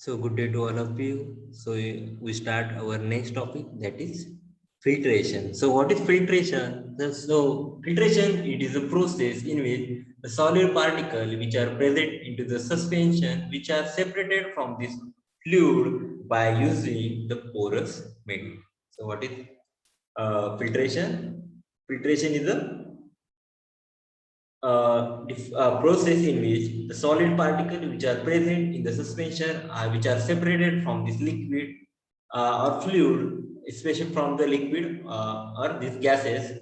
So good day to all of you. So we start our next topic, that is filtration. So what is filtration? So filtration, it is a process in which the solid particle which are present into the suspension which are separated from this fluid by using the porous medium. So what is filtration? Filtration is a process in which the solid particles which are present in the suspension which are separated from this liquid or fluid, especially from the liquid or these gases,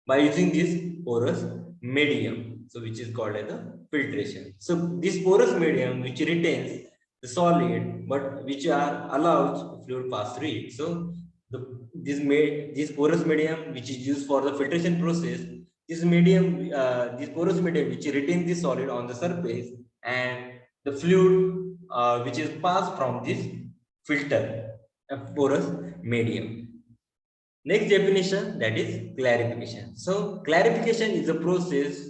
by using this porous medium, so which is called as a filtration. So this porous medium which retains the solid but which are allows fluid pass through it. So this porous medium which is used for the filtration process, this porous medium which retains the solid on the surface and the fluid which is passed from this filter, a porous medium. Next definition, that is clarification. So clarification is a process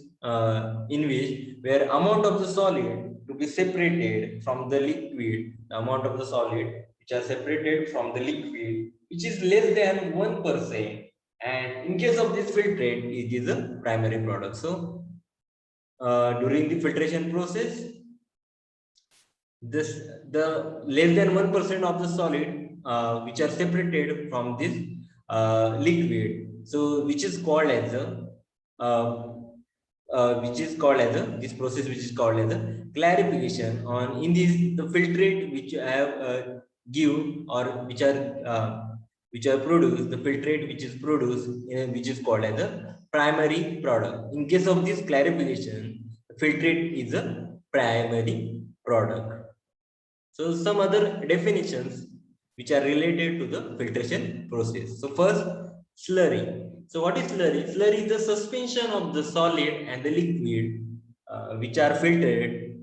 in which where amount of the solid to be separated from the liquid, the amount of the solid which are separated from the liquid, which is less than 1%, and in case of this filtrate, it is a primary product. So during the filtration process, this the less than 1% of the solid which are separated from this liquid, so which is called as a uh, this process which is called as a clarification. On in this, the filtrate which I have give or which are produced, the filtrate which is produced which is called as a primary product. In case of this clarification, filtrate is a primary product. So some other definitions which are related to the filtration process. So first, slurry. So what is slurry? Slurry is the suspension of the solid and the liquid which are filtered.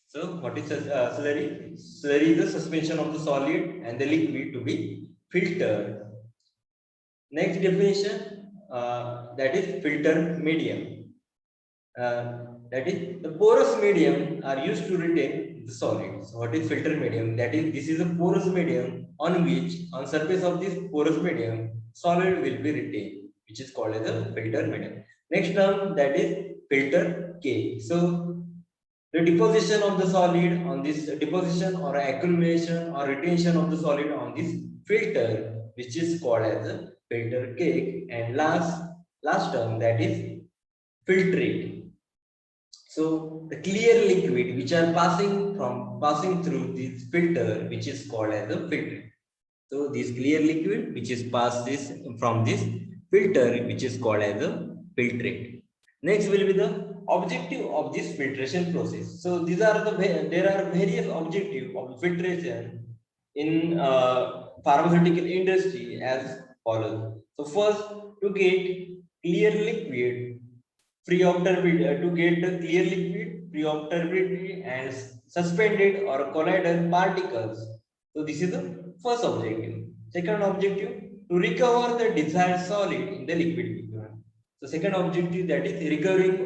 So what is slurry? Slurry is the suspension of the solid and the liquid to be filtered. Next definition, that is filter medium. That is, the porous medium are used to retain the solid. So what is filter medium? That is, this is a porous medium on which, on surface of this porous medium, solid will be retained, which is called as a filter medium. Next term, that is filter cake. So the deposition of the solid on this deposition or accumulation or retention of the solid on this filter, which is called as a filter cake. And last term, that is filtrate. So the clear liquid which are passing through this filter, which is called as a filter. So this clear liquid which is passed this from this filter, which is called as a filtrate. Next will be the objective of this filtration process. So these are there are various objectives of filtration in pharmaceutical industry as follows. So first, to get clear liquid free of turbidity, to get the clear liquid free of turbidity and suspended or collider particles. So this is the first objective. Second objective, to recover the desired solid in the liquid medium. So second objective, that is recovering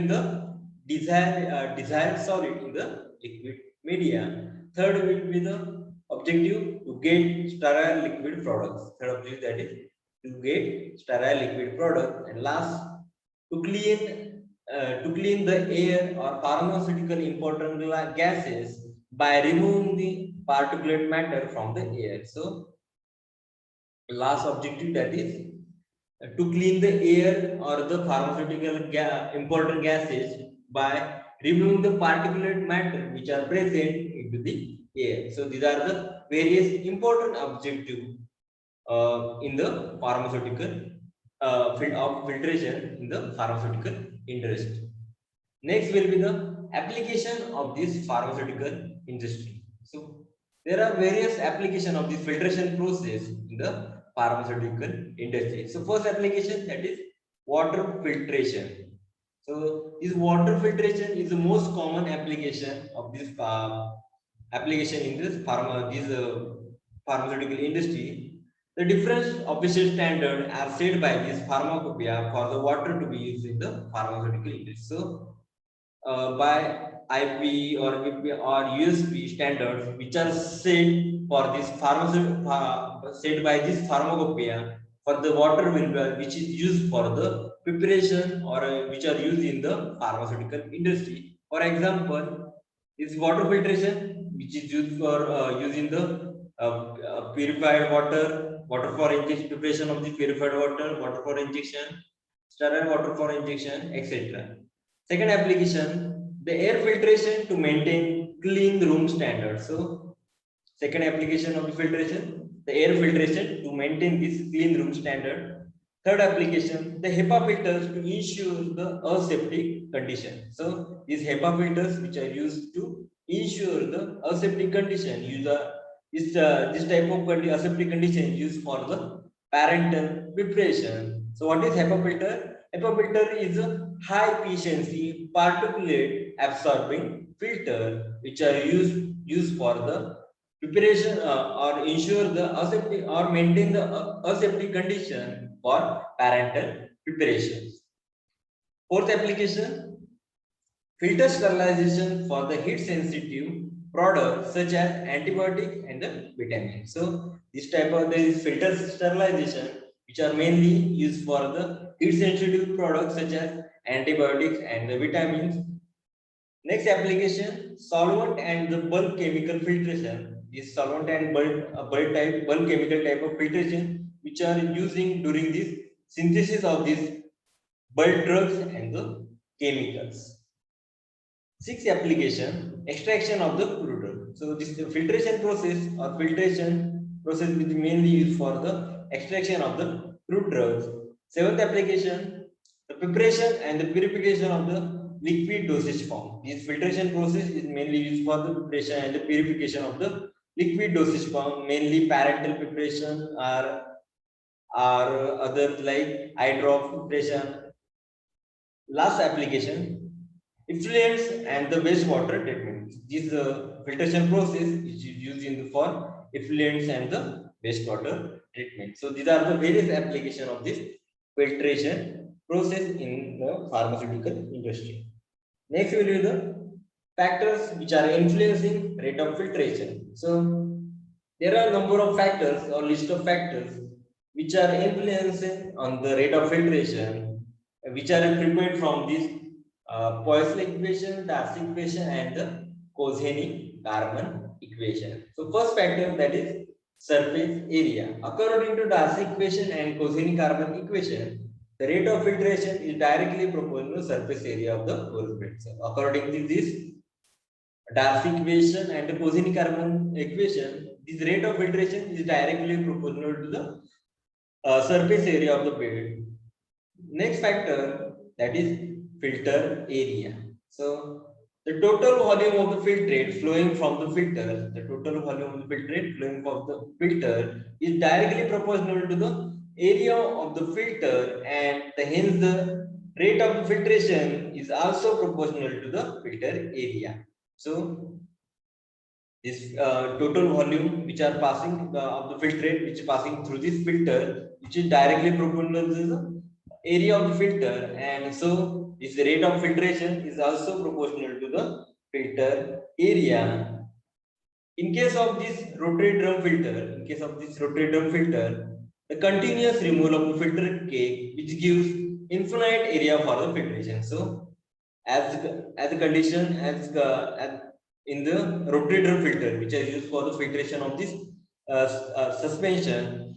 the desired solid in the liquid media. Third will be the objective, to get sterile liquid products. Third objective, that is to get sterile liquid product. And last, to clean the air or pharmaceutical important gases by removing the particulate matter from the air. So last objective, that is to clean the air or the pharmaceutical important gases by removing the particulate matter which are present into the air. So these are the various important objectives in the pharmaceutical field of filtration in the pharmaceutical industry. Next will be the application of this pharmaceutical industry. So there are various application of this filtration process in the pharmaceutical industry. So first application, that is water filtration. So this water filtration is the most common application of this application in this pharmaceutical industry. The different official standards are set by this pharmacopoeia for the water to be used in the pharmaceutical industry. So by IP or BP or USP standards which are set for this set by this pharmacopoeia for the water which is used for the preparation or which are used in the pharmaceutical industry. For example, is water filtration which is used for using the purified water for injection, preparation of the purified water for injection, sterile water for injection, etc. Second application, the air filtration to maintain clean room standards. So, second application of the filtration, the air filtration to maintain this clean room standard. Third application, the HEPA filters to ensure the aseptic condition. So, these HEPA filters which are used to ensure the aseptic condition, this type of aseptic condition used for the parental preparation. So, what is HEPA filter? HEPA filter is a high efficiency particulate absorbing filter which are used for the preparation or ensure the aseptic or maintain the aseptic condition for parental preparation. Fourth application, filter sterilization for the heat sensitive products such as antibiotics and the vitamins. So this type of filter sterilization which are mainly used for the heat sensitive products such as antibiotics and the vitamins. Next application, solvent and the bulk chemical filtration. This solvent and bulk chemical type of filtration which are using during this synthesis of these bulk drugs and the chemicals. Sixth application, extraction of the crude. So this filtration process is mainly used for the extraction of the crude drugs. Seventh application, the preparation and the purification of the liquid dosage form. This filtration process is mainly used for the preparation and the purification of the liquid dosage form, mainly parental preparation or others like eye drop preparation. Last application, effluents and the wastewater treatment. This filtration process is used in for effluents and the wastewater treatment. So these are the various applications of this filtration process in the pharmaceutical industry. Next, we will do the factors which are influencing rate of filtration. So there are a number of factors or list of factors which are influencing on the rate of filtration, which are prepared from this Poisson equation, Darcy equation, and the Kozeny-Karman equation. So first factor, that is surface area. According to Darcy equation and Kozeny-Karman equation, the rate of filtration is directly proportional to surface area of the whole bed. So according to this Darcy equation and the Kozeny-Karman equation, this rate of filtration is directly proportional to the surface area of the bed. Next factor, that is filter area. So the total volume of the filtrate flowing from the filter, is directly proportional to the area of the filter, and hence the rate of the filtration is also proportional to the filter area. So this total volume which are passing of the filtrate which is passing through this filter, which is directly proportional to the area of the filter, and so this rate of filtration is also proportional to the filter area. In case of this rotary drum filter, the continuous removal of the filter cake which gives infinite area for the filtration. So as a condition as in the rotary drum filter which are used for the filtration of this suspension,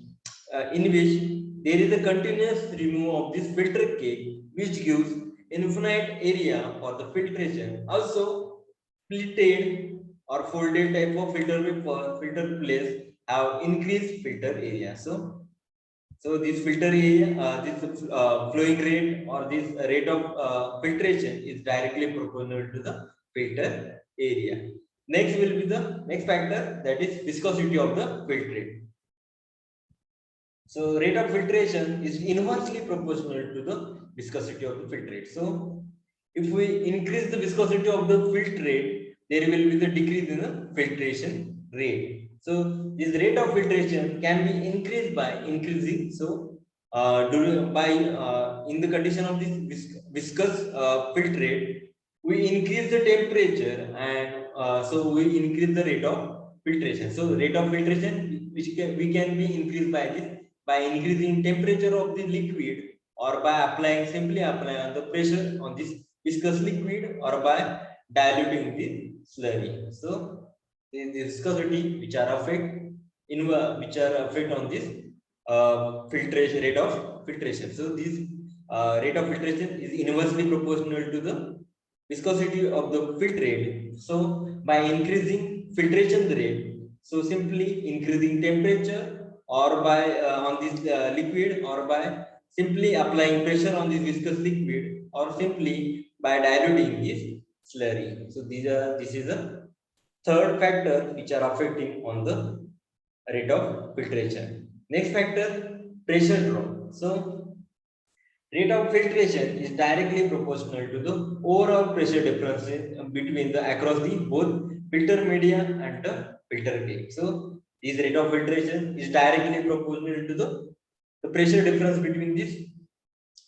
in which there is a continuous removal of this filter cake which gives infinite area for the filtration. Also, pleated or folded type of filter plates have increased filter area. So this filter area, this flowing rate or this rate of filtration is directly proportional to the filter area. Next will be the next factor, that is viscosity of the filtrate. So rate of filtration is inversely proportional to the viscosity of the filtrate. So if we increase the viscosity of the filtrate, there will be the decrease in the filtration rate. So this rate of filtration can be increased by increasing. So in the condition of this viscous filtrate, we increase the temperature, and so we increase the rate of filtration. So rate of filtration which we can be increased by this, by increasing temperature of the liquid, or by applying, simply applying on the pressure on this viscous liquid, or by diluting the slurry. So the viscosity which are affect on this filtration, rate of filtration. So this rate of filtration is inversely proportional to the viscosity of the filtrate. So by increasing filtration rate, so simply increasing temperature, or by on this liquid, or by simply applying pressure on this viscous liquid, or simply by diluting this slurry. So this is a third factor which are affecting on the rate of filtration. Next factor, pressure drop. So rate of filtration is directly proportional to the overall pressure difference between the across the both filter media and the filter cake. So this rate of filtration is directly proportional to the pressure difference between this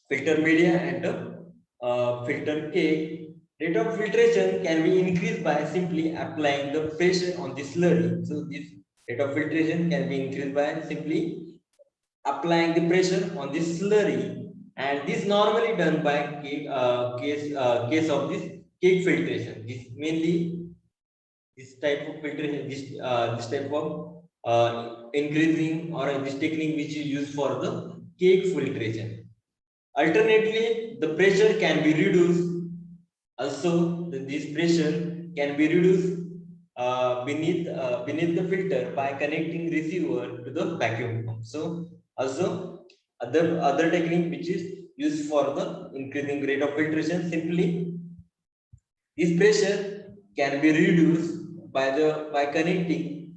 filter media and the filter cake. Rate of filtration can be increased by simply applying the pressure on the slurry. So this rate of filtration can be increased by simply applying the pressure on the slurry, and this normally done by case of this cake filtration. This mainly this type of filtration, this type of increasing, or this technique which is used for the cake filtration. Alternately, the pressure can be reduced. Also, this pressure can be reduced beneath the filter by connecting receiver to the vacuum pump. So also other technique which is used for the increasing rate of filtration, simply this pressure can be reduced by connecting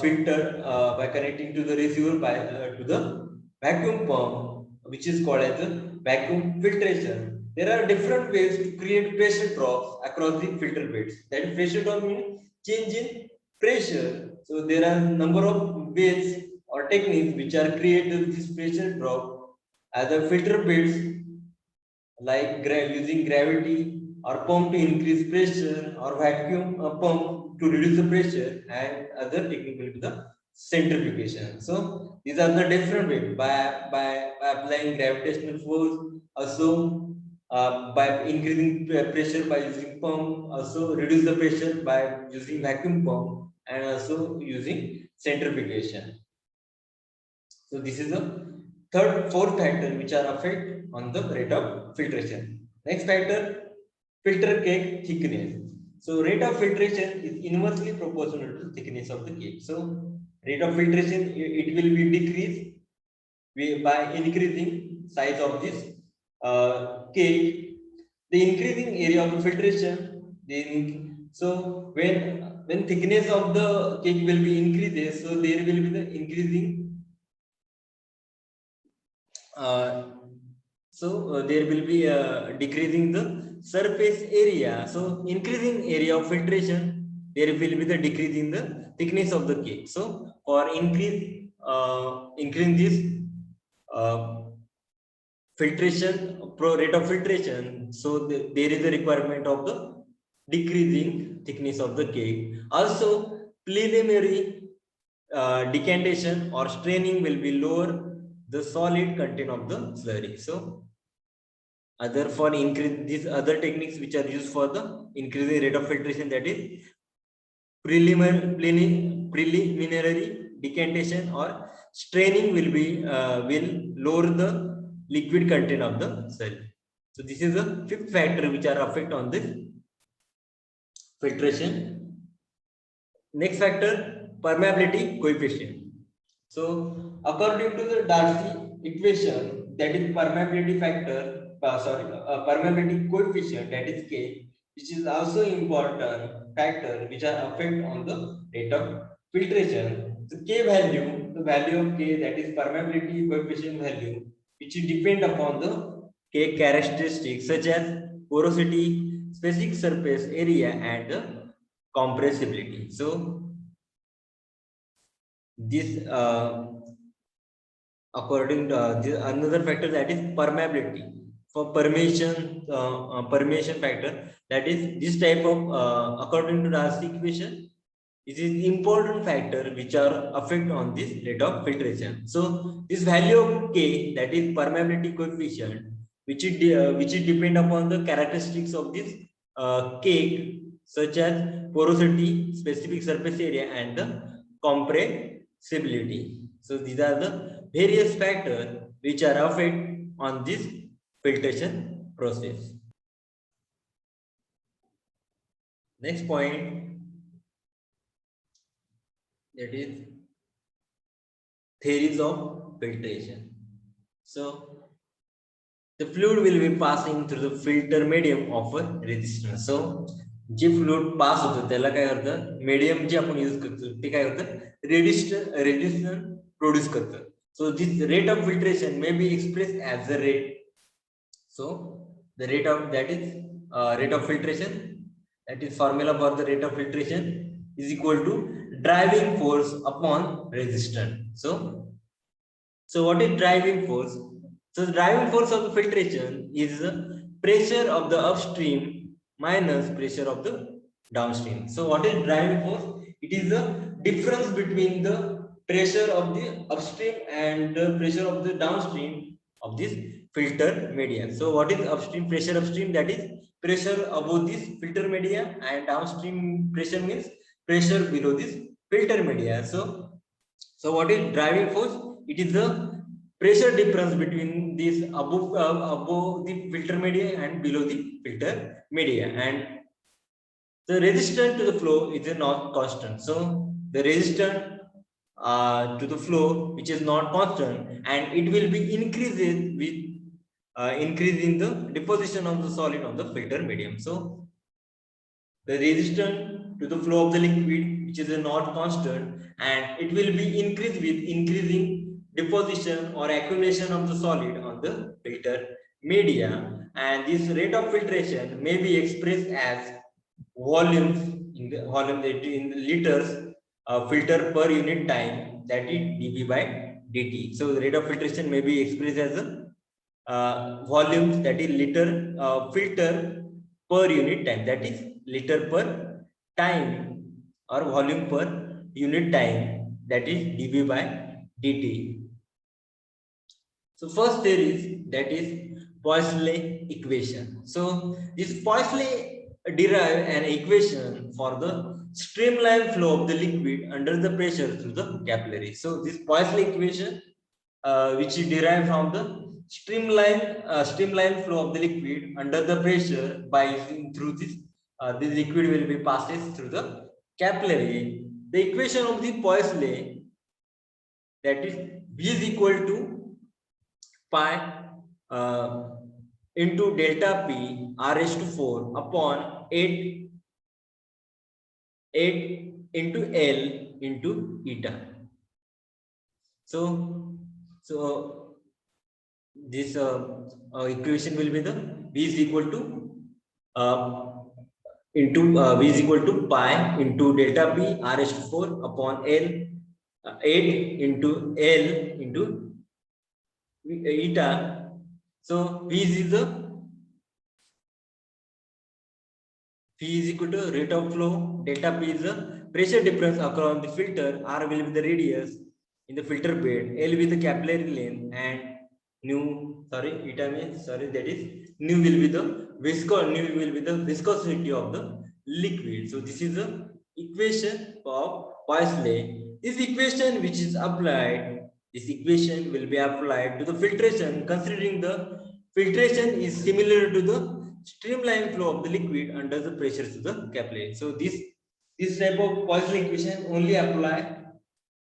filter by connecting to the receiver by to the vacuum pump, which is called as a vacuum filtration. There are different ways to create pressure drops across the filter beds. That is, pressure drop means change in pressure. So there are number of ways or techniques which are created this pressure drop. Either filter beds, like using gravity, or pump to increase pressure, or vacuum pump to reduce the pressure, and other technique will be the centrifugation. So these are the different ways, by applying gravitational force, also by increasing pressure by using pump, also reduce the pressure by using vacuum pump, and also using centrifugation. So this is the fourth factor which are affect on the rate of filtration. Next factor, filter cake thickness. So rate of filtration is inversely proportional to thickness of the cake. So rate of filtration, it will be decreased by increasing size of this cake. The increasing area of filtration, so when thickness of the cake will be increases, so there will be the increasing there will be decreasing the surface area. So increasing area of filtration, there will be the decrease in the thickness of the cake. So for increasing this filtration, rate of filtration, so there is a requirement of the decreasing thickness of the cake. Also, preliminary decantation or straining will be lower the solid content of the slurry. So other for increase, these other techniques which are used for the increasing rate of filtration, that is preliminary decantation or straining will lower the liquid content of the slurry. So this is the fifth factor which are affect on this filtration. Next factor, permeability coefficient. So according to the Darcy equation, that is permeability factor, permeability coefficient, that is K, which is also important factor which are affect on the rate of filtration. So K value, the value of K, that is permeability coefficient value, which depend upon the K characteristics such as porosity, specific surface area, and compressibility. So this according to another factor, that is permeability. permeation factor, that is this type of according to Darcy equation, it is important factor which are affect on this rate of filtration. So this value of K, that is permeability coefficient, which is depend upon the characteristics of this cake, such as porosity, specific surface area, and the compressibility. So these are the various factors which are affect on this filtration process. Next point, that is theories of filtration. So the fluid will be passing through the filter medium of a resistor. So जे fluid pass होतं त्याला काय करतं, medium जे आपण use करतो ते काय करतं, रेजिस्टन्स प्रोड्यूस करतं. So this rate of filtration may be expressed as the rate. So the rate of that is rate of filtration, that is formula for the rate of filtration is equal to driving force upon resistance. So what is driving force? So the driving force of the filtration is the pressure of the upstream minus pressure of the downstream. So what is driving force? It is the difference between the pressure of the upstream and the pressure of the downstream of this filter media. So what is upstream pressure? Upstream, that is pressure above this filter media, and downstream pressure means pressure below this filter media. So what is driving force? It is the pressure difference between this above the filter media and below the filter media, and the resistance to the flow is not constant. So the resistance to the flow, which is not constant, and it will be increases with increase in the deposition of the solid on the filter medium. So the resistance to the flow of the liquid, which is not constant, and it will be increased with increasing deposition or accumulation of the solid on the filter media, and this rate of filtration may be expressed as volumes in the volume in the liters filter per unit time, that is dB by dt. So the rate of filtration may be expressed as a volumes, that is liter filter per unit time, that is liter per time, or volume per unit time, that is dB by dt. So first there is, that is Poiseuille equation. So this Poiseuille derive an equation for the streamline flow of the liquid under the pressure through the capillary. So this Poiseuille equation, which is derived from the streamline flow of the liquid under the pressure by using through this liquid will be passes through the capillary. The equation of the Poiseuille, that is V is equal to pi into delta p r raised to 4 upon 8 into L into eta. So this equation will be the V is equal to V is equal to pi into delta p r raised to 4 upon L 8 into L into eta. So V is equal to rate of flow, delta P is the pressure difference across the filter, R will be the radius in the filter bed, L with the capillary length, and eta means that is nu will be the viscosity of the liquid. So this is the equation of Poiseuille. This equation which is applied, this equation will be applied to the filtration, considering the filtration is similar to the streamline flow of the liquid under the pressure to the capillary. So this type of Poiseuille equation only apply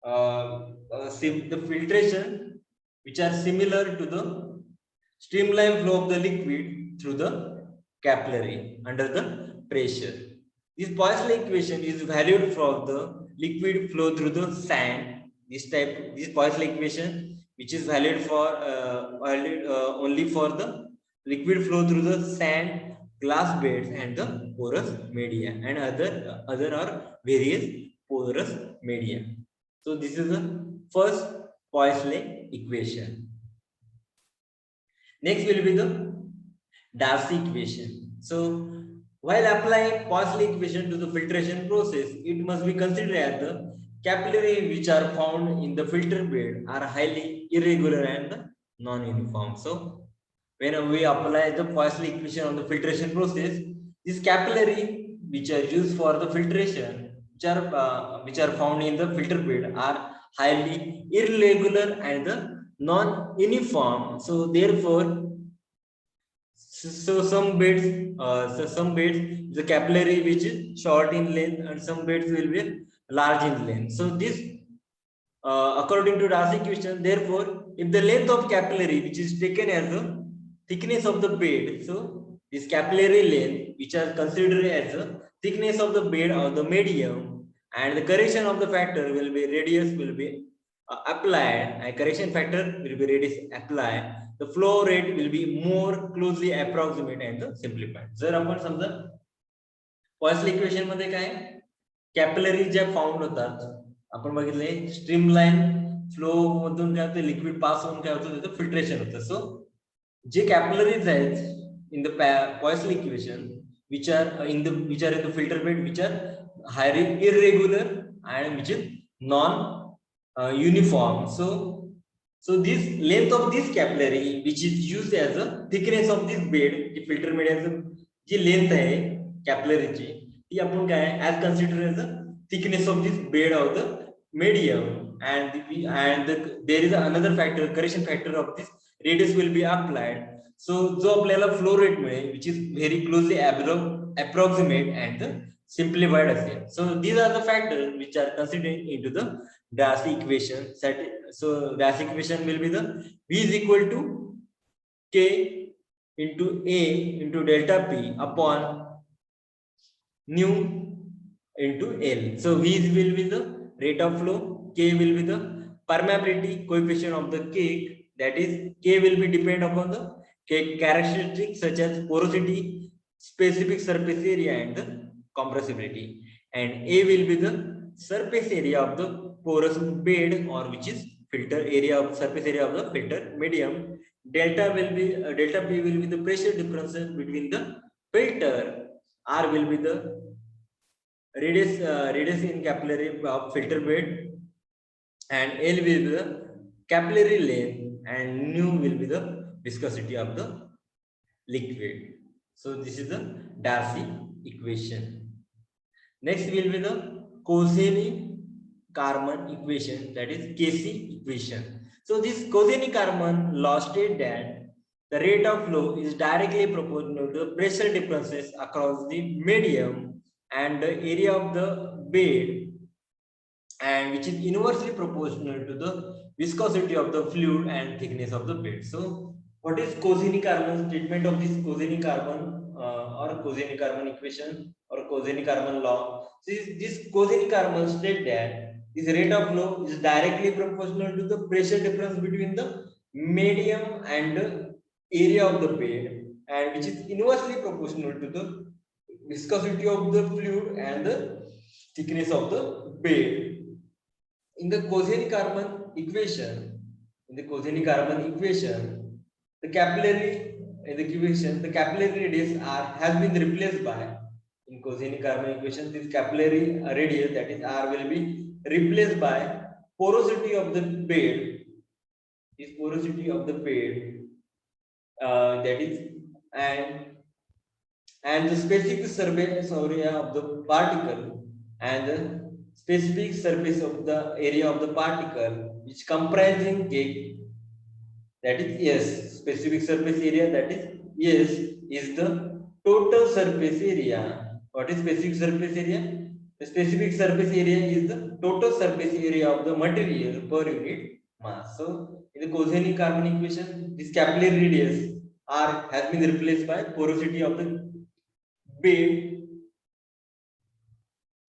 the filtration which are similar to the streamline flow of the liquid through the capillary under the pressure. This Poiseuille equation is valued for the liquid flow through the sand. This Poiseuille equation, which is valid for only for the liquid flow through the sand, glass beds, and the porous media, and other are various porous media. So this is the first Poiseuille equation. Next will be the Darcy equation. So while applying Pauli equation to the filtration process, it must be considered as the capillary which are found in the filter bed are highly irregular and non-uniform. So when we apply the Pauli equation on the filtration process, this capillary which are used for the filtration, which are found in the filter bed are highly irregular and non-uniform. So therefore, some beds, the capillary which is short in length, and some beds will be large in length. So this, according to Darcy equation, therefore, if the length of capillary which is taken as the thickness of the bed, so this capillary length which are considered as the thickness of the bed or the medium, and the correction of the factor will be radius will be applied, and correction factor will be radius applied, the flow rate will be more closely approximate and simplified. जर आपण समजा Poisson equation मध्ये काय capillary ज्या found होतात, आपण बघितले streamline flow मधून काय होतं, लिक्विड पास होऊन काय होतं, त्याचं फिल्ट्रेशन होतं. सो जे कॅपिलरीज आहेत in the Poisson equation which are in the filter bed which are highly irregular and which is non uniform. So this length of this capillary which is used as a thickness of this bed, the filter mediaचं जी length आहे कॅपिलरीची ती आपण काय as consider as a thickness of this bed of the medium, and there is another factor, correction factor of this radius will be applied. So जो आपल्याला flow rate मिळेल which is very closely approximate and simplified असेल. So these are the factors which are considered into the Darcy equation. So Darcy equation will be the V is equal to K into A into delta P upon nu into L. So V will be the rate of flow, K will be the permeability coefficient of the cake, that is K will be depend upon the characteristics such as porosity, specific surface area and the compressibility, and A will be the surface area of the porous bed, or which is filter area of surface area of the filter medium. Delta P will be the pressure difference between the filter. R will be the radius in capillary of filter bed, and L will be the capillary length, and nu will be the viscosity of the liquid. So this is the Darcy equation. Next will be the Kozeny-Kármán equation, that is KC equation. So this Kozeny-Kármán law states that the rate of flow is directly proportional to the pressure differences across the medium and the area of the bed, and which is inversely proportional to the viscosity of the fluid and thickness of the bed. So what is Kozeny-Kármán statement of this Kozeny-Kármán or Kozeny-Kármán equation or Kozeny-Kármán law? So this Kozeny-Kármán state that this rate of flow is directly proportional to the pressure difference between the medium and the area of the bed, and which is inversely proportional to the viscosity of the fluid and the thickness of the bed. In the Kozeny-Kármán equation, the capillary radius R has been replaced by, in Kozeny-Kármán equation, this capillary radius, that is R, will be replaced by porosity of the bed. This porosity of the bed, that is, and the specific surface area of the particle, and the specific surface of the area of the particle which comprising K, that is S. Specific surface area, that is S, is the total surface area. What is specific surface area? The specific surface area is the total surface area of the material per unit mass. So in the Kozeny-Kármán equation, this capillary radius R has been replaced by porosity of the bed.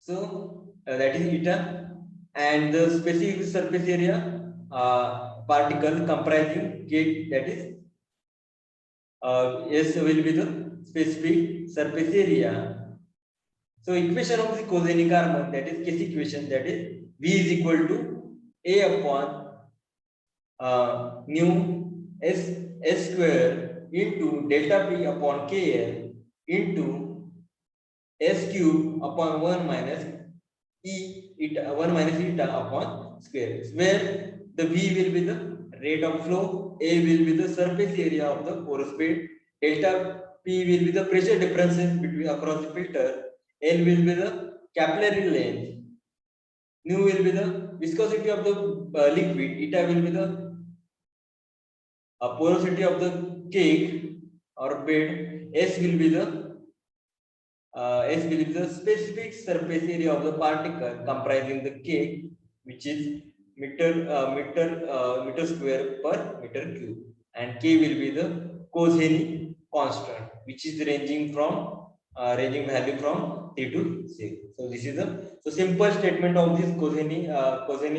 So that is eta, and the specific surface area particle comprising K, that is S, will be the specific surface area. So equation of the Kozeny-Kármán, that is KC equation, that is V is equal to A upon nu S square into delta P upon KL into S cube upon 1 minus eta 1 minus eta upon square, where the V will be the rate of flow, A will be the surface area of the porous bed, delta P will be the pressure differences between across the filter, L will be the capillary length, nu will be the viscosity of the liquid, eta will be the porosity of the cake or bed, S will be the specific surface area of the particle comprising the cake, which is meter square per meter cube, and K will be the Kozheny constant, which is ranging value from 3 to 6. So this is the simple statement of this Kozheny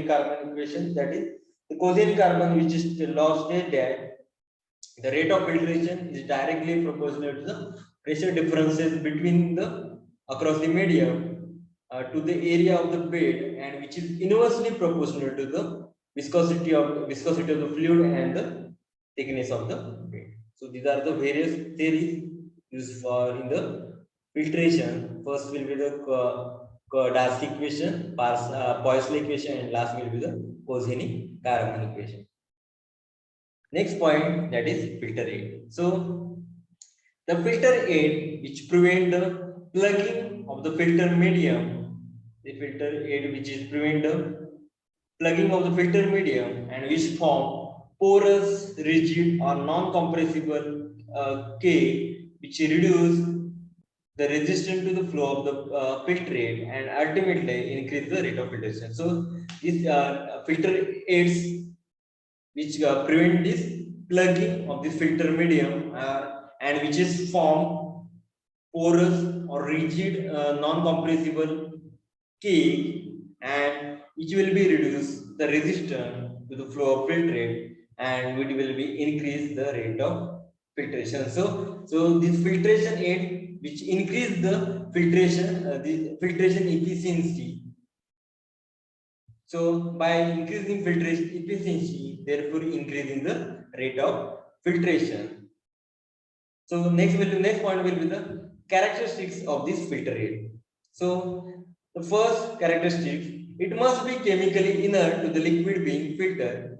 carbon equation. That is, the Kozheny carbon, which is the law states that the rate of filtration is directly proportional to the pressure differences between the across the medium to the area of the bed, and which is inversely proportional to the viscosity of the fluid and the thickness of the bed. So these are the various theories used for in the filtration. First will be the Darcy equation, Poiseuille equation, and last will be the Kozheny carbon equation. Next point, that is filter aid. So the filter aid which prevent the plugging of the filter medium, the filter aid which is prevent the plugging of the filter medium and which form porous, rigid or non-compressible K, which reduce the resistance to the flow of the filtrate and ultimately increase the rate of filtration. So these filter aids which prevent this plugging of the filter medium and which is form porous or rigid non-compressible cake, and which will be reduce the resistance to the flow of filtrate and which will be increase the rate of filtration. So this filtration aid which increase the filtration efficiency. So by increasing filtration efficiency, therefore increasing the rate of filtration. So next point will be the characteristics of this filter aid. So the first characteristic, it must be chemically inert to the liquid being filtered.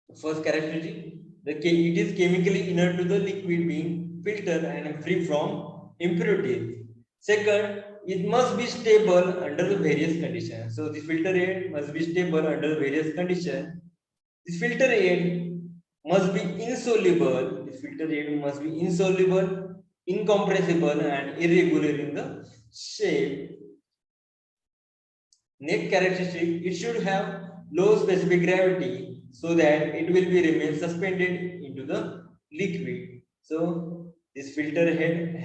The first characteristic, it is chemically inert to the liquid being filtered and free from impurities. Second, it must be stable under the various conditions. So the filter aid must be stable under various conditions. This filter aid must be insoluble. This filter aid must be insoluble, incompressible, and irregular in the shape. Next characteristic, it should have low specific gravity so that it will be remain suspended into the liquid. So this filter aids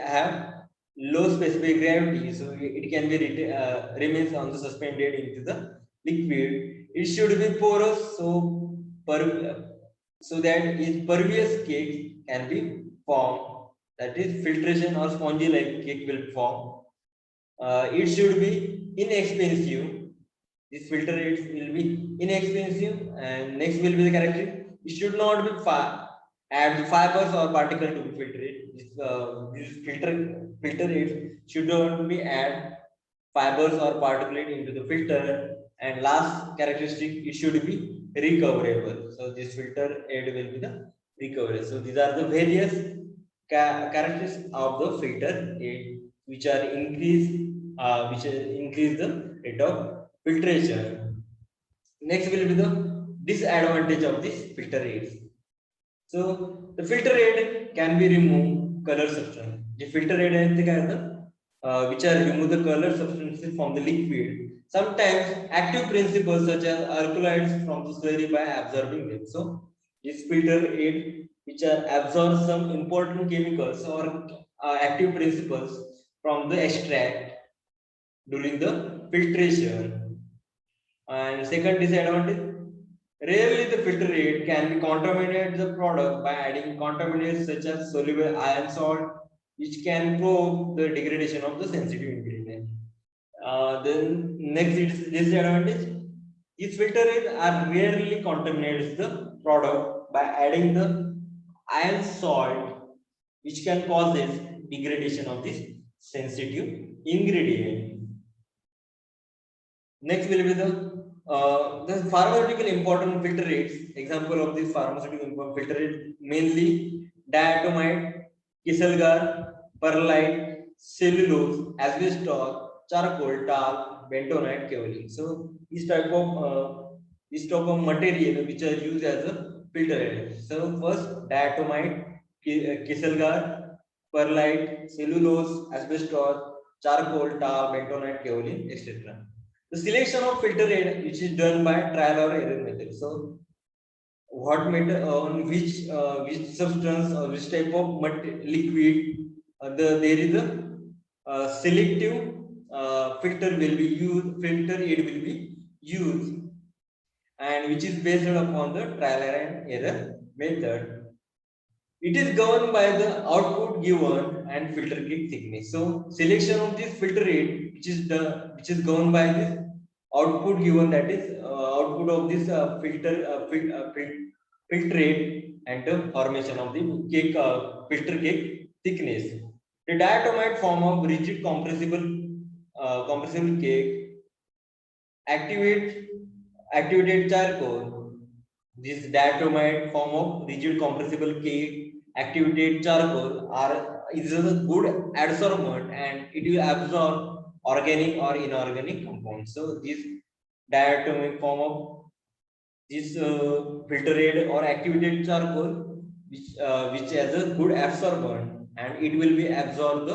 have low specific gravity, so it can be remains on the suspended into the liquid. It should be porous, so that its pervious cake can be formed. That is, filtration or spongy like cake will form. It should be inexpensive. This filter aids will be inexpensive, and next will be the characteristic. It should not be add fibers or particle to be filtered. This filter aids should not be add fibers or particulate into the filter. And last characteristic, it should be recoverable. So this filter aid will be the recoverable. So these are the various characteristics of the filter aid which increase the rate of filtration. Next will be the disadvantage of this filter aids. So the filter aid can be remove color substance. The filter aid which are remove the color substances from the liquid. Sometimes active principles such as alkaloids from the slurry by absorbing them. So this filter aid which are absorb some important chemicals or active principles from the extract during the filtration. And second disadvantage, rarely the filter aid can be contaminate the product by adding contaminants such as soluble iron salt, which can provoke the degradation of the sensitive ingredient. Then next is disadvantage. These filter aids are rarely contaminates the product by adding the iron salt, which can cause this degradation of this sensitive ingredient. Next will be the pharmaceutical important filter rates. Example of this pharmaceutical important filter rate mainly diatomite, kiselgar, perlite, cellulose, asbestos, charcoal, tar, bentonite, kaolin. So this type of material which are used as a filter aid. So first diatomite, kiselgar, perlite, cellulose, asbestos, charcoal, tar, bentonite, kaolin, etc. The selection of filter aid, which is done by trial or error method. So, what method on which substance or which type of liquid there is a selective filter will be used. Filter aid will be used, and which is based upon the trial and error method. It is governed by the output given and filter gate thickness. So selection of this filter rate, which is governed by this output given, that is output of this filter rate and the formation of the cake filter cake thickness. The diatomite form of rigid compressible cake activated charcoal. This diatomite form of rigid compressible cake activated charcoal is a good adsorbent, and it will absorb organic or inorganic compounds. So this diatomic form of this filtered or activated charcoal, which has a good absorbent, and it will be absorb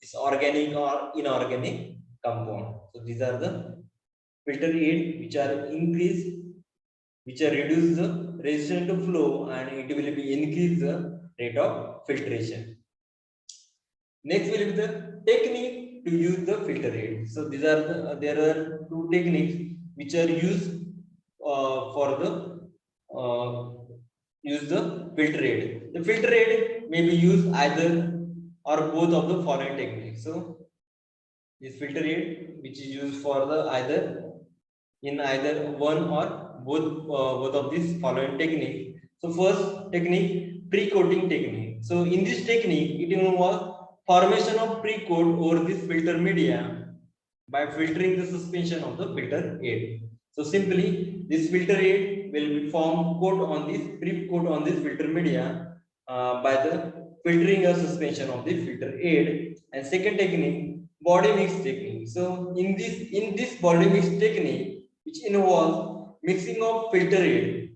this organic or inorganic compound. So these are the filter aid which are reduce the resistance to flow, and it will be increase the rate of filtration. Next will be the technique to use the filter aid. So these are there are two techniques which are used for the use the filter aid. The filter aid may be used either or both of the following techniques. So this filter aid which is used for the either one or both of these following technique. So first technique, pre-coating technique. So in this technique, it involves formation of pre-coat over this filter media by filtering the suspension of the filter aid. So simply, this filter aid will be formed coat on this pre-coat on this filter media by the filtering a suspension of the filter aid. And second technique, body mix technique. So in this body mix technique, which involves mixing of filter aid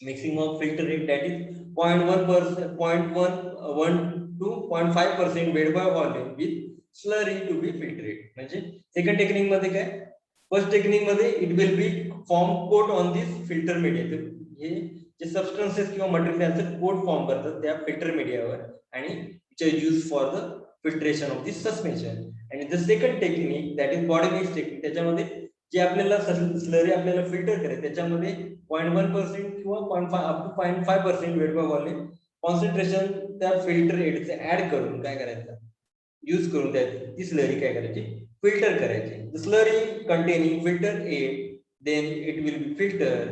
that is 0.1%, 0.1 to 0.5% weight by volume with slurry to be filtered. म्हणजे second technique मध्ये काय, first technique मध्ये it will be form coat on this filter media. तर हे जे substances किंवा material त्यांचं coat form करतात त्या filter mediaवर, आणि which are used for the filtration of this suspension. And the second technique, that is body mix technique, त्याच्यामध्ये जे आपल्याला slurry आपल्याला filter करायचं त्याच्यामध्ये 0.1% किंवा 0.5 up to 0.5% weight by volume concentration त्या फिल्टर एडचे ऍड करून काय करायचं, यूज करून त्या ती स्लरी काय करायची, फिल्टर करायची. Slurry containing filter aid, then it will be filtered,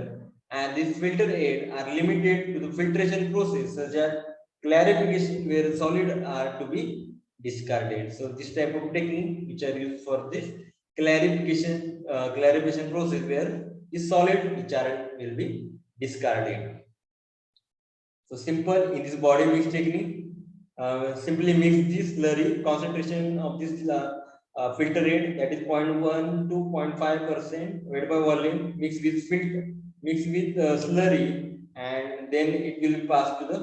and this filter aid are limited to the filtration process such as clarification, where solid are to be discarded. So this type of technique which are used for this clarification process, where the solid which are will be discarded. So simple, in this body mix technique, simply mix this slurry concentration of this filter aid, that is 0.1 to 0.5% weight by volume mixed with slurry, and then it will pass to the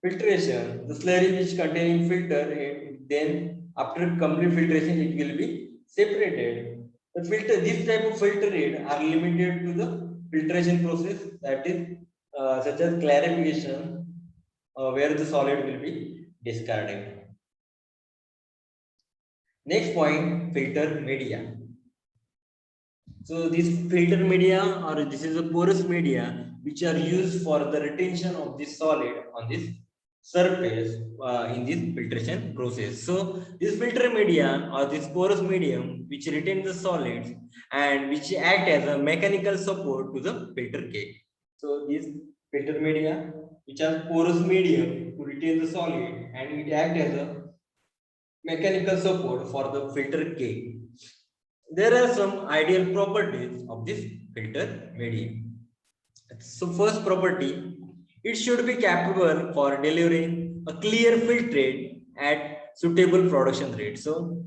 filtration. The slurry which containing filter aid, then after complete filtration it will be separated. The filter, this type of filter aid are limited to the filtration process, that is such as clarification, where the solid will be discarded. Next point, filter media. So this filter media, or this is a porous media which are used for the retention of this solid on this surface in this filtration process. So this filter media or this porous medium which retain the solids and which act as a mechanical support to the filter cake. So this filter media which has porous medium to retain the solid, and it acts as a mechanical support for the filter cake. There are some ideal properties of this filter medium. So first property, it should be capable for delivering a clear filtrate at suitable production rate. So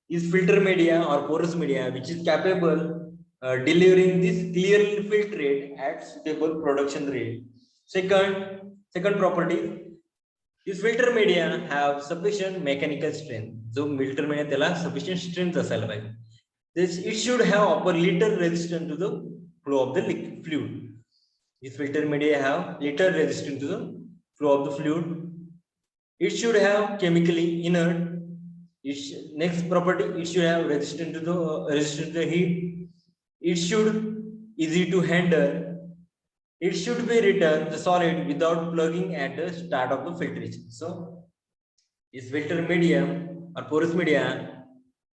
is filter media or porous media which is capable delivering this clear filtrate at suitable production rate. Second property, this filter media have sufficient mechanical strength. So filter media त्याला sufficient strength असायला पाहिजे. This it should have upper little resistance to the flow of the fluid. This filter media have little resistance to the flow of the fluid. It should have chemically inert. Next property, it should have resistance to the heat. It should easy to handle. It should be returned the solid without plugging at the start of the filtration. So this filter medium or porous media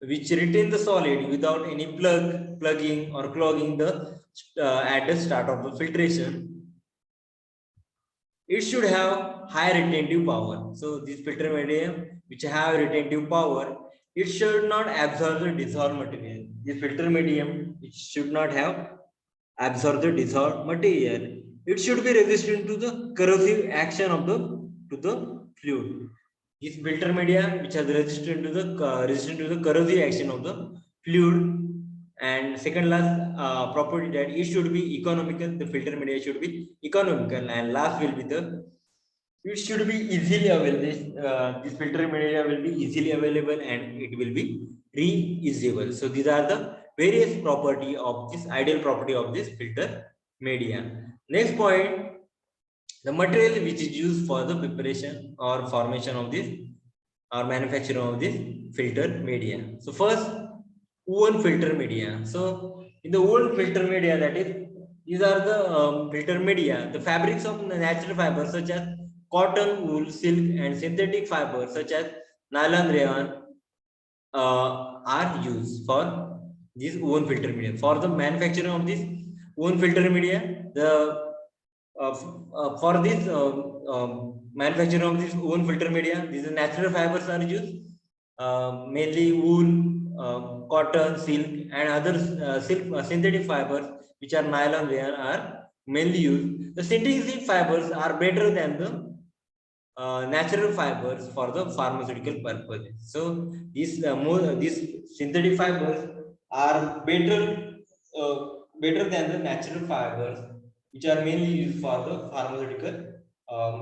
which retain the solid without any plugging or clogging the at the start of the filtration. It should have high retentive power. So this filter medium which have retentive power, it should not absorb the dissolved material. This filter medium it should not have absorb the dissolved material. It should be resistant to the corrosive action of the fluid. This filter media which has resistant to the corrosive action of the fluid. And second last property, that it should be economical. The filter media should be economical. And last will be it should be easily available. This filter media will be easily available and it will be reusable. So these are the various property of this ideal property of this filter media. Next point, the material which is used for the preparation or formation of this or manufacturing of this filter media. So first, woven filter media. So in the woven filter media, that is, these are the filter media, the fabrics of natural fibers such as cotton, wool, silk, and synthetic fibers such as nylon, rayon are used for this woven filter media. For the manufacturing of this woven filter media, the for this manufacturing of this woven filter media, these natural fibers are used, mainly wool, cotton, silk, and other synthetic fibers, which are nylon, rayon, are mainly used. The synthetic fibers are better than the natural fibers for the pharmaceutical purposes. So these synthetic fibers are better than the natural fibers, which are mainly used for the pharmaceutical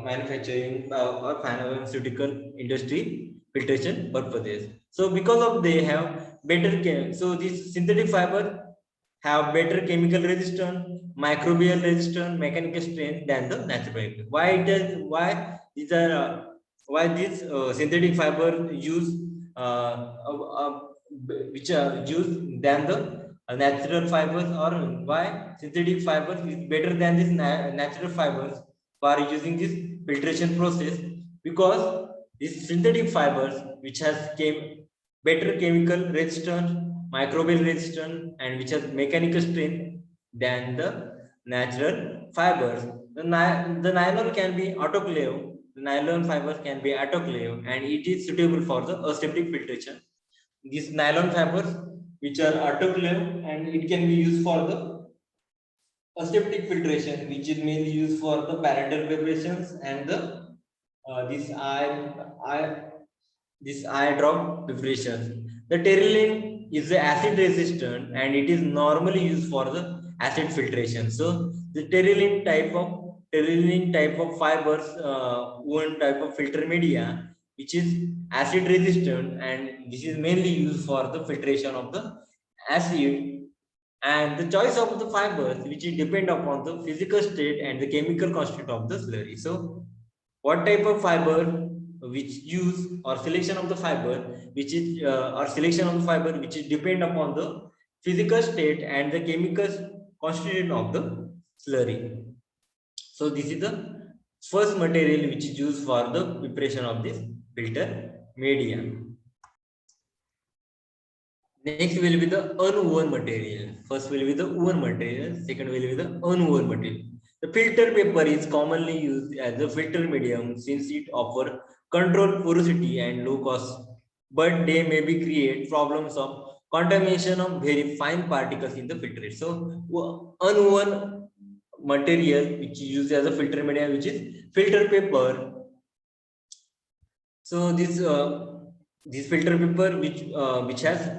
manufacturing or pharmaceutical industry filtration purposes. So because of they have better so these synthetic fiber have better chemical resistance, microbial resistance, mechanical strength than the natural fiber. These are why these synthetic fiber use which are used than the natural fibers, or why synthetic fibers is better than this natural fibers for using this filtration process, because these synthetic fibers which has better chemical resistance, microbial resistance, and which has mechanical strength than the natural fibers. The nylon can be autoclave. The nylon fibers can be autoclave, and it is suitable for the aseptic filtration. These nylon fibers which are autoclave, and it can be used for the aseptic filtration, which is mainly used for the parental preparations and the this eye drop preparations. The terylene is acid resistant and it is normally used for the acid filtration. So the terylene type of fibers, one type of filter media which is acid resistant, and this is mainly used for the filtration of the acid. And the choice of the fibers which is depend upon the physical state and the chemical constituent of the slurry. So what type of fiber which use, or selection of the fiber which is or selection of the fiber which is depend upon the physical state and the chemical constituent of the slurry. So this is the first material which is used for the preparation of this filter media. Next will be the unwoven material. First will be the woven material, second will be the unwoven material. The filter paper is commonly used as a filter medium since it offers controlled porosity and low cost, but they may be create problems of contamination of very fine particles in the filtrate. So unwoven material which is used as a filter medium, which is filter paper. So this filter paper which has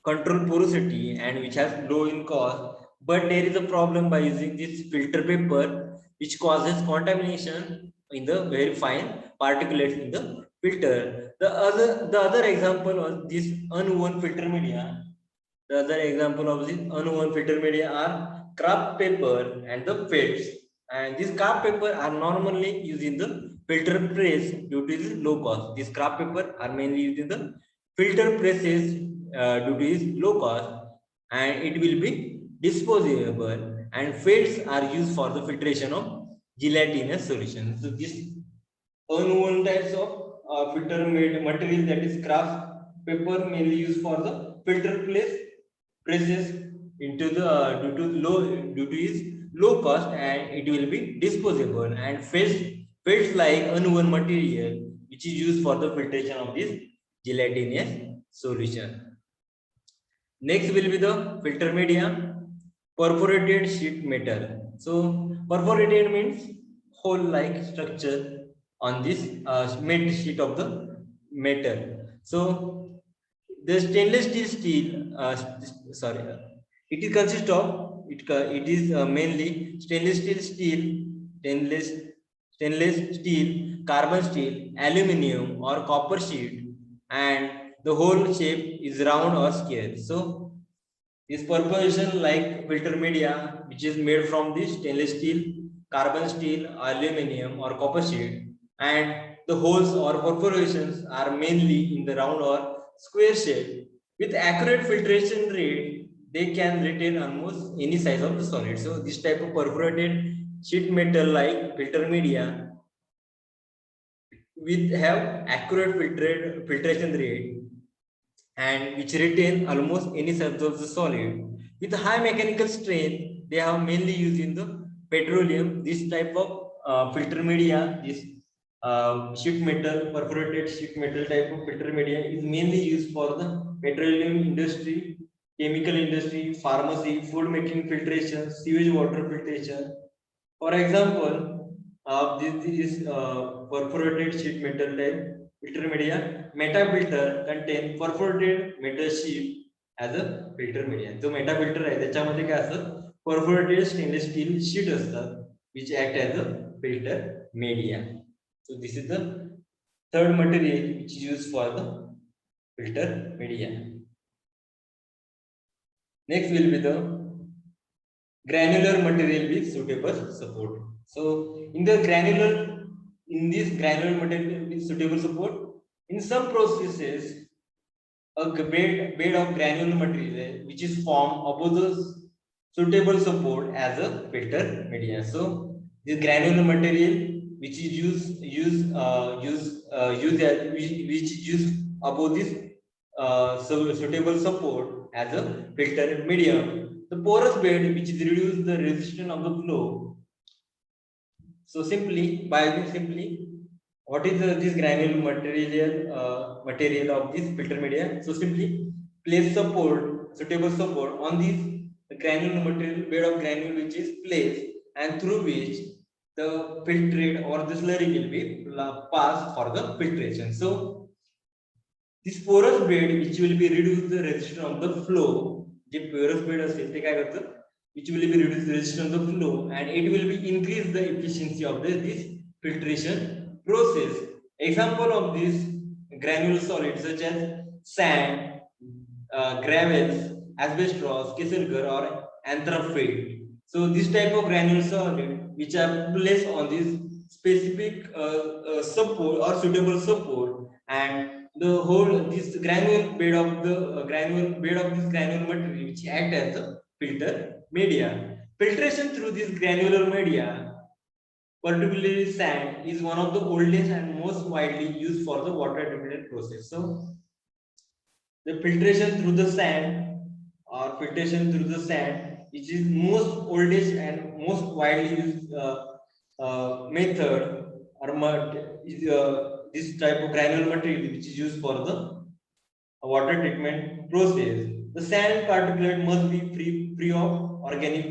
control porosity and which has low in cost, but there is a problem by using this filter paper which causes contamination in the very fine particulates in the filter. The other example of this unwoven filter media, the other example of this unwoven filter media are craft paper and the felts. And these craft paper are normally used in the filter press due to its low cost. These craft paper are mainly used in the filter presses due to its low cost, and it will be disposable. And felts are used for the filtration of gelatinous solutions. So this unwoven types of filter made material, that is craft paper, mainly used for the filter presses into the due to its low cost, and it will be disposable. And felts like unwoven material which is used for the filtration of this gelatinous solution. Next will be the filter media, perforated sheet metal. So perforated means hole like structure on this matte sheet of the metal. So the sorry, it is consist of it is mainly stainless stainless steel, carbon steel, aluminum or copper sheet, and the whole shape is round or square. So this perforation like filter media which is made from this stainless steel, carbon steel, aluminum or copper sheet, and the holes or perforations are mainly in the round or square shape. With accurate filtration rate, they can retain almost any size of the solid. So this type of perforated sheet metal like filter media with have accurate filtration rate and which retain almost any size of the solid. With high mechanical strength, they are mainly used in the petroleum. This type of filter media, this sheet metal, perforated sheet metal type of filter media is mainly used for the petroleum industry, chemical industry, pharmacy, food making filtration, sewage water filtration. For example, this is perforated sheet metal type filter media. Meta filter contain perforated metal sheet as a filter media. जो Meta filter आहे त्याच्यामध्ये काय असतं, perforated stainless steel sheet असतात which act as a filter media. So this is the third material which is used for the filter media. Next will be the granular material with suitable support. So in this granular material with suitable support, in some processes, a bed of granular material which is formed above the suitable support as a filter media. So this granular material which is which is used above this suitable support as a filter medium. The porous bed which is reduce the resistance of the flow. So what is this granular material of this filter media? So simply place suitable support on this granular material, bed of granule which is placed, and through which the filtrate or the slurry will be passed for the filtration. So this porous bed which will be reduce the resistance of the flow, the porous bed which will be reduce the resistance of the flow, and it will be increase the efficiency of this filtration process. Example of this granular solids such as sand, gravels, asbestos, keselgar or anthracite. So this type of granular solid which are placed on this specific support or suitable support, and the whole this granular bed of the this granular material which act as the filter media. Filtration through this granular media, particularly sand, is one of the oldest and most widely used for the water treatment process. So the filtration through the sand is which is most oldest and most widely used method is this type of granular material which is used for the water treatment process. The sand particulate must be free of organic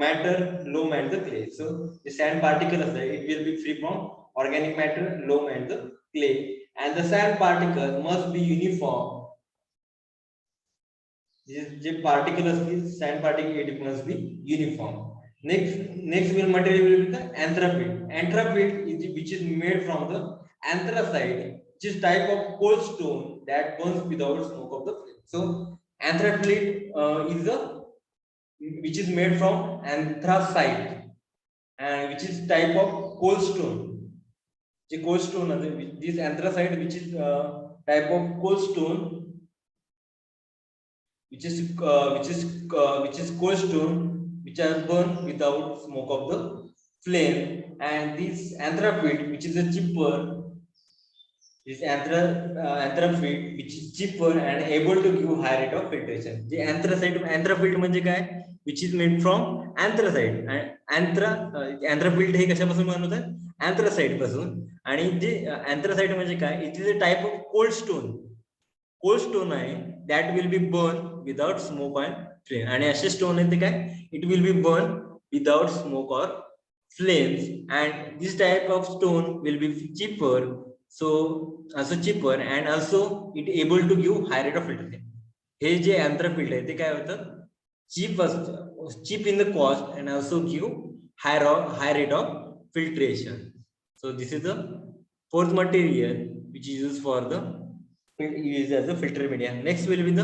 matter, loam and the clay. So the sand particles it will be free from organic matter, loam and the clay, and the sand particles must be uniform. The particles, sand particle it must be uniform. Next material will be the anthracite. Anthracite is which is made from the anthracite, which is type of coal stone that burns without smoke of the flame. So anthracite is the which is made from anthracite and which is type of coal stone. The coal stone, this anthracite which is type of coal stone which is coal stone which are burned without smoke of the flame, and this anthracite which is a cheaper anthracite which is cheaper and able to give high rate of filtration. The anthracite म्हणजे काय, which is made from anthracite. anthracite हे कशापासून बनवतात, anthracite पासून. आणि जे anthracite म्हणजे काय, it is a type of cold stone आहे that will be burned without smoke and flame. आणि असे स्टोन आहे ते काय, it will be burned without smoke or flames, and this type of stone will be cheaper, so also cheaper and also it able to give high rate of filtration. Hey J anthracite आहे ते काय होतं, cheap in the cost and also give high rate of filtration. So this is the fourth material which is used for the used as a filter media. Next will be the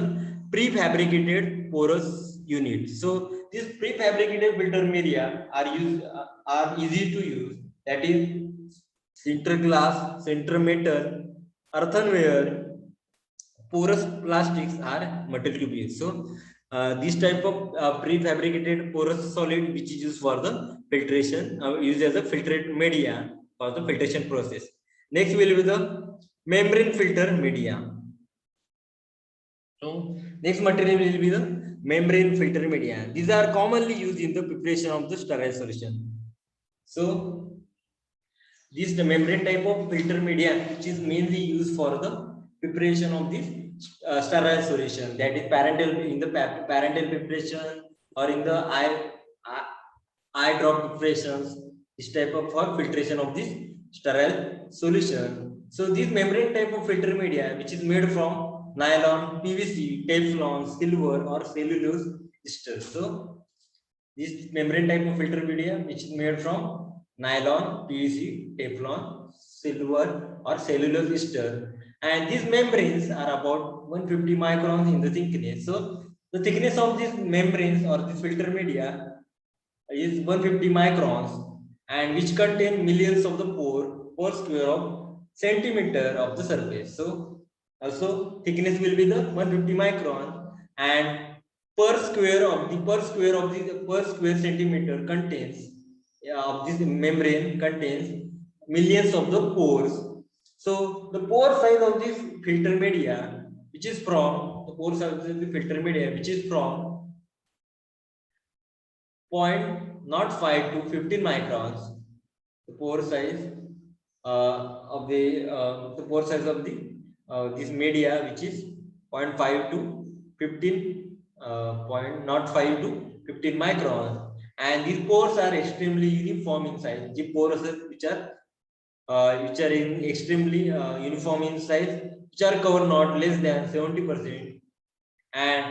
prefabricated porous unit. So these prefabricated filter media are easy to use. That is sinter glass, sinter metal, earthenware, porous plastics are material to be used. So this type of prefabricated porous solid which is used for the filtration, used as a filtrate media for the filtration process. Next will be the membrane filter media. So next material will be the membrane filter media. These are commonly used in the preparation of the sterile solution. So this the membrane type of filter media which is mainly used for the preparation of this sterile solution, that is parental in the parental preparation or in the eye drop preparations, this type of for filtration of this sterile solution. So this membrane type of filter media which is made from nylon, PVC, Teflon, silver or cellulose ester. So this membrane type of filter media which is made from nylon, PVC, Teflon, silver or cellulose ester, and these membranes are about 150 microns in the thickness. So the thickness of these membranes or this filter media is 150 microns, and which contain millions of the pore per square of centimeter of the surface. So also thickness will be the 150 micron, and per square centimeter contains of this membrane contains millions of the pores. So the pore size of this filter media which is from the pore size of the filter media which is from 0.05 to 15 microns. The pore size of the pore size of the this media which is 0.5 to 15 0.05 to 15 microns, and these pores are extremely uniform in size. The pores which are in extremely uniform in size, which are cover not less than 70% and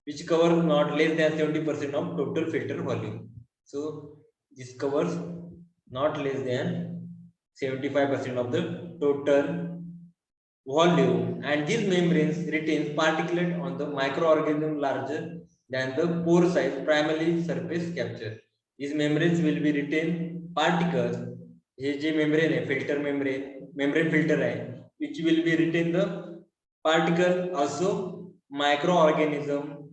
which cover not less than 70% of total filter volume. So this covers not less than 75% of the total volume, and these membranes retain particulate on the microorganism larger than the pore size, primarily surface capture. These membranes will be retain particles. Hey J membrane है filter membrane filter है which will be retain the particle also microorganism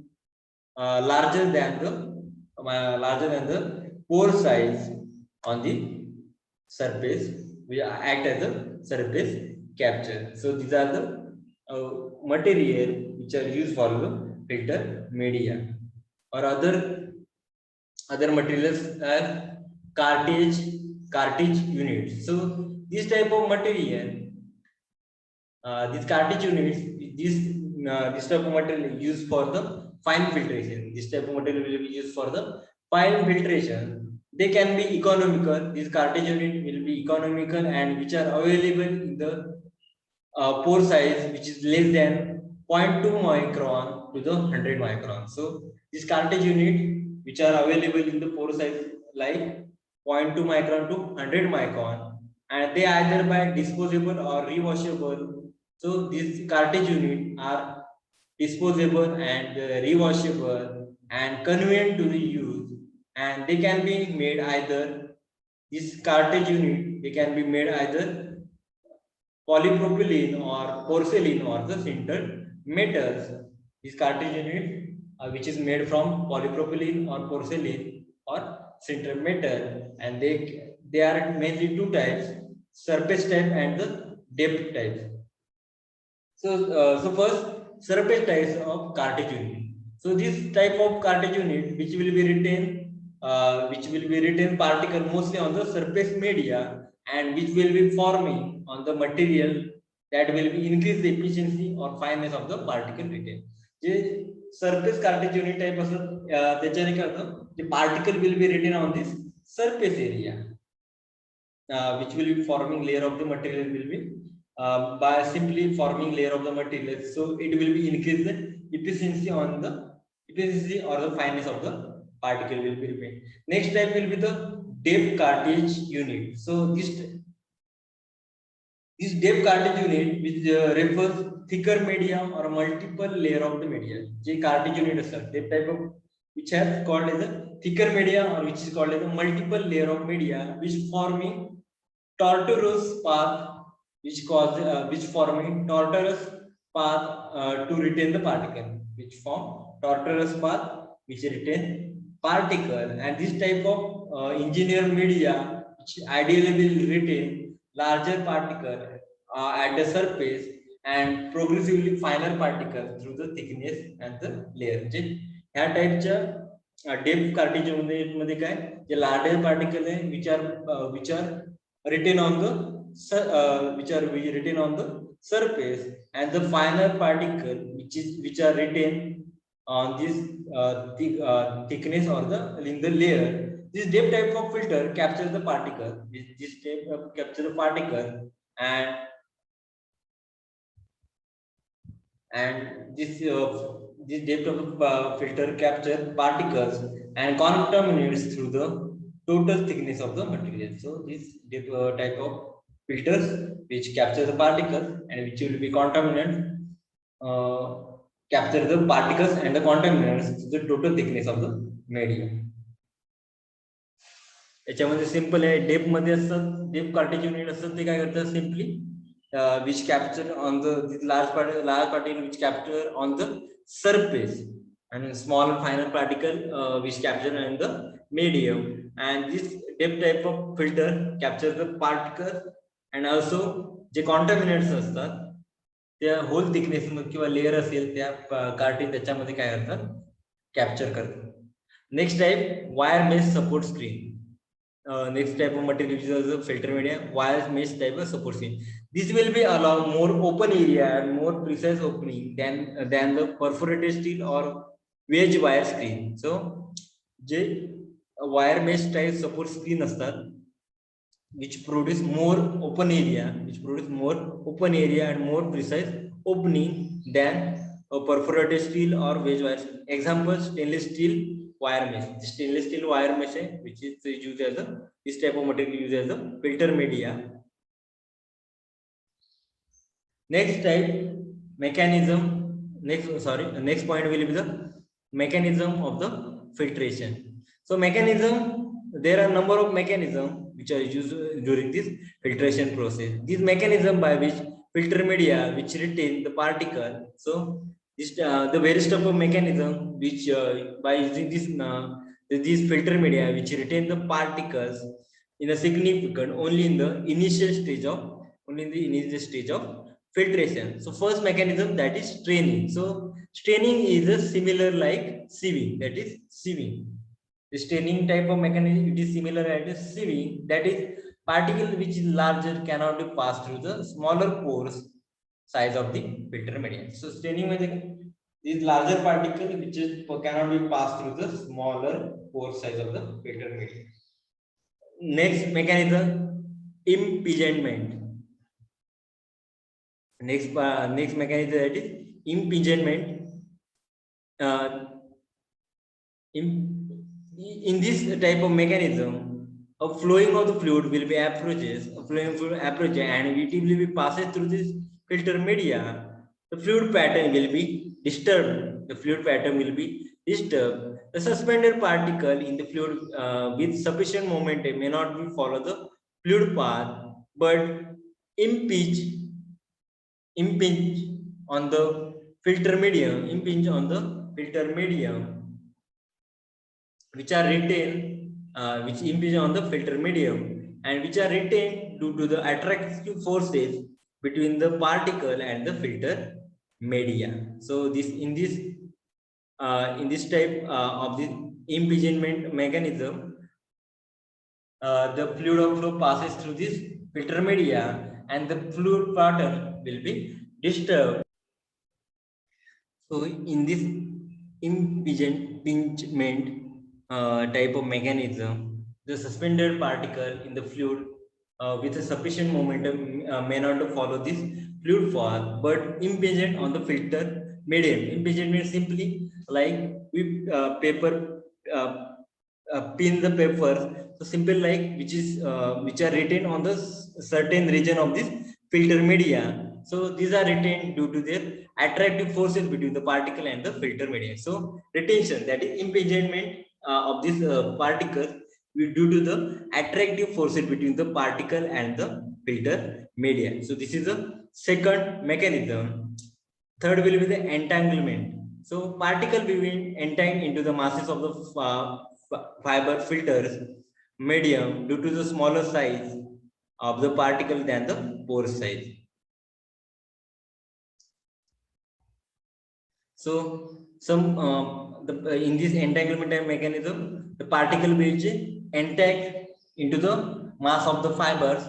larger than the pore size on the surface, we act as a surface capture. So these are the material which are used for the filter media. Or other other materials as cartridge units. So this type of material, these cartridge units, this type of material is used for the fine filtration. This type of material will be used for the fine filtration. They can be economical. These cartridge unit will be economical and which are available in the pore size which is less than 0.2 micron to the 100 micron. So this cartridge unit which are available in the pore size like 0.2 micron to 100 micron, and they either by disposable or rewashable. So these cartridge unit are disposable and rewashable and convenient to the use, and they can be made either this cartridge unit, they can be made either polypropylene or porcelain or the sintered metals. This cartridge unit, which is made from polypropylene or porcelain or sintered metal, and they are mainly two types: surface type and the depth type. So first, surface types of cartridge unit. So this type of cartridge unit, which will be retain particle mostly on the surface media, and which will be forming on the material that will be increase the efficiency or fineness of the particle retain. J surface cartridge unit type असं त्याच्याने काय होतं, the particle will be written on this surface area, which will be forming layer of the material will be by simply forming layer of the material. So it will be increase the efficiency on the efficiency or the fineness of the particle will be remain. Next type will be the depth cartridge unit. So this depth cartridge unit which refers thicker medium or multiple layer of the media. J cartridge unit असतात ते type of which has called as a thicker media or which is called as a multiple layer of media which forming tortuous path, which forming tortuous path to retain the particle, which form tortuous path which retain particle. And this type of engineered media which ideally will retain larger particle at the surface and progressively finer particle through the thickness and the layer. जे ह्या टाइपच्या depth cartridge मध्ये काय जे larger particle आहे which are written on the which are written on the surface, and the finer particle which are written on this thickness or the in the layer. This depth type of filter captures the particle. This type capture the particle, and this depth of filter capture particles and contaminates through the total thickness of the material. So this type of filters which capture the particles and which will be contaminant capture the particles and the contaminants to the total thickness of the medium. याच्यामध्ये simple आहे, Depp मध्ये असतात Depp cartridge unit असतात ते काय करतात simply which capture on the large particle which capture on the surface, and small finer particle which capture on the medium. And this depth type of filter capture the particles and also J contaminants असतात त्या whole thickness मध्ये किंवा layer असेल त्या cartridge त्याच्यामध्ये काय करतात capture करतात. Next type wire mesh support screen. Next type of material is a filter media, wire mesh type of support screen. This will be allow more open area and more precise opening than the perforated steel or wedge wire screen. So J wire mesh type support screen असतात which produce more open area and more precise opening than a perforated steel or wedge wire. Example, stainless steel wire mesh. The stainless steel wire mesh which is used as a this type of material used as a filter media. Next type mechanism. Next point will be the mechanism of the filtration. So mechanism, there are number of mechanisms which are used during this filtration process. This mechanism by which filter media which retain the particle. So this the various type of mechanism which by using this filter media which retain the particles in a significant only in the initial stage of filtration. So first mechanism, that is straining. So straining is a similar like sieving, that is sieving. The staining type of mechanism, it is similar to sieving, that is particle which is larger cannot be passed through the smaller pores size of the filter medium. So staining is larger particle which is cannot be passed through the smaller pore size of the filter medium. Next mechanism, impingement. Next mechanism, that is impingement. In this type of mechanism, a flowing of the fluid will be approaches, a flowing fluid approach, and it will be passes through this filter media. The fluid pattern will be disturbed. The fluid pattern will be disturbed. The suspended particle in the fluid with sufficient momentum may not be follow the fluid path, but impinge on the filter medium, impinge on the filter medium, which are retained, which impinge on the filter medium, and which are retained due to the attractive forces between the particle and the filter media. So in this type of the impingement mechanism, the fluid flow passes through this filter media, and the fluid pattern will be disturbed. So in this impingement type of mechanism, the suspended particle in the fluid with a sufficient momentum may not follow this fluid path, but impingent on the filter medium. Impingement means simply like we paper pin the paper. So simple like which are written on the certain region of this filter media. So these are retained due to their attractive forces between the particle and the filter media. So retention, that is impingement of these particles due to the attractive forces between the particle and the filter media. So this is the second mechanism. Third will be the entanglement. So particle will be entangled into the masses of the fiber filters medium due to the smaller size of the particle than the pore size. So in this entanglement mechanism, the particle will entangle into the mass of the fibers,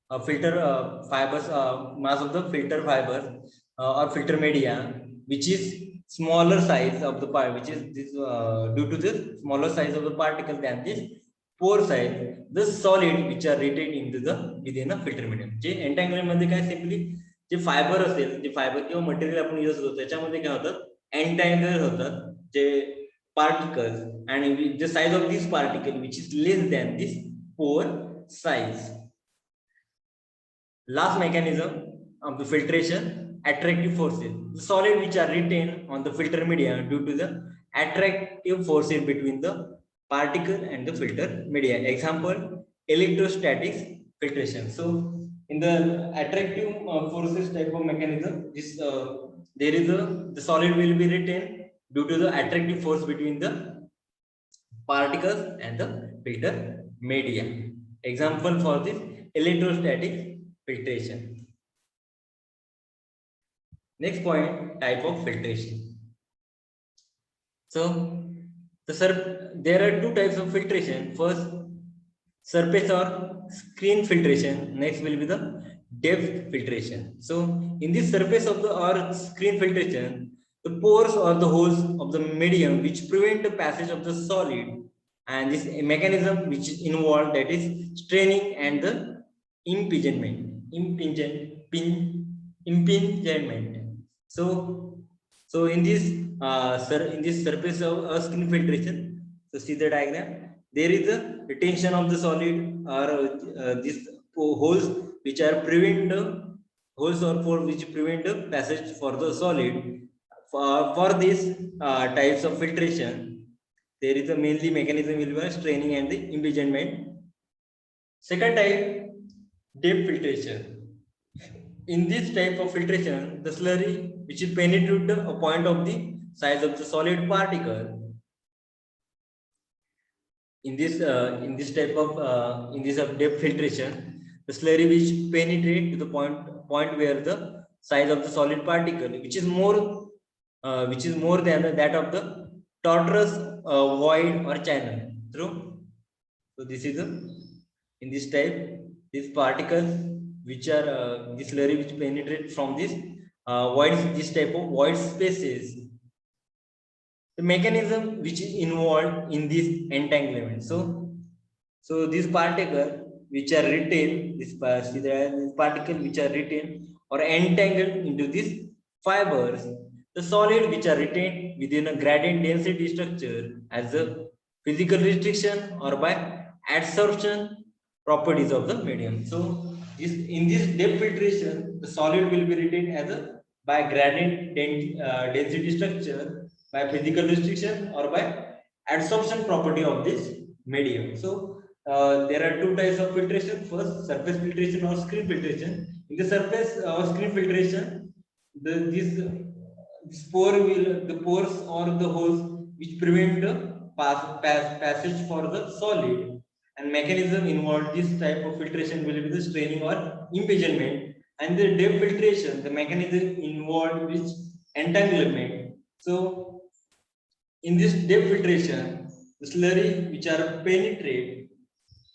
mass of the filter fibers or filter media, which is smaller size of the part, which is this due to the smaller size of the particle than this pore size, the solid which are retained into the within a filter medium. J entanglement मध्ये काय simply जे fibre असेल, जे fibre किंवा material आपण use करतो त्याच्यामध्ये काय होतं, एंटँगल होतात जे particles, and the size of this particle which is less than this pore size. Last mechanism of the filtration, attractive forces. The solid which are retained on the filter media due to the attractive forces between the particle and the filter media. Example, electrostatics filtration. So in the attractive forces type of mechanism, this there is the solid will be retained due to the attractive force between the particles and the filter media. Example for this, electrostatic filtration. Next point, type of filtration. So there are two types of filtration. First, surface or screen filtration. Next will be the depth filtration. So in this surface of the or screen filtration, the pores or the holes of the medium which prevent the passage of the solid, and this mechanism which is involved, that is straining and the impingement. So in this surface of screen filtration, so see the diagram. There is a retention of the solid or these holes which are holes or pores which prevent the passage for the solid. For these types of filtration, there is a mainly mechanism will be straining and the impingement. Second type, depth filtration. In this type of filtration, the slurry which is penetrate a point of the size of the solid particle. In this type of depth filtration, the slurry which penetrate to the point where the size of the solid particle, which is more than that of the tortuous void or channel. through. So this is in this type, these particles which are this slurry which penetrate from this void, this type of void spaces. The mechanism which is involved in this entanglement. So these particles which are retained, this particle which are retained or entangled into these fibers, the solid which are retained within a gradient density structure as a physical restriction or by adsorption properties of the medium. So in this depth filtration, the solid will be retained as a by gradient density structure, by physical restriction or by adsorption property of this medium. So there are two types of filtration. First, surface filtration or screen filtration. In the surface or screen filtration, this the pores or the holes which prevent the passage for the solid, and mechanism involved this type of filtration will be the straining or impingement, and the depth filtration, the mechanism involved which entanglement. So in this depth filtration, the slurry which are penetrate,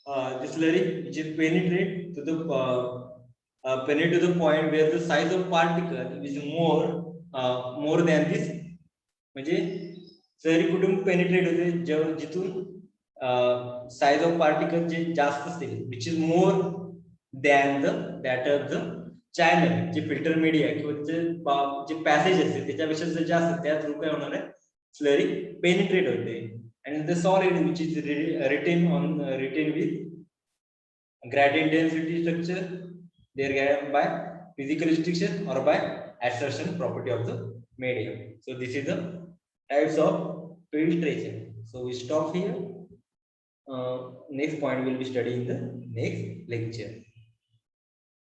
the slurry which is penetrate to the penetrate to the point where the size of particle is more than this, म्हणजे slurry कुठून penetrate होते जिथून size of particle जे जास्त असेल, which is more than the that of the channel, J filter media किंवा जे passage असेल त्याच्यापेक्षा जर जास्त त्या थ्रू काय होणार आहे, slurry penetrate होते, and the solid which is retained with gradient density structure, they are by physical restriction or by adsorption property of the medium. So this is the types of filtration. So we stop here. Next point we will be studying the next lecture.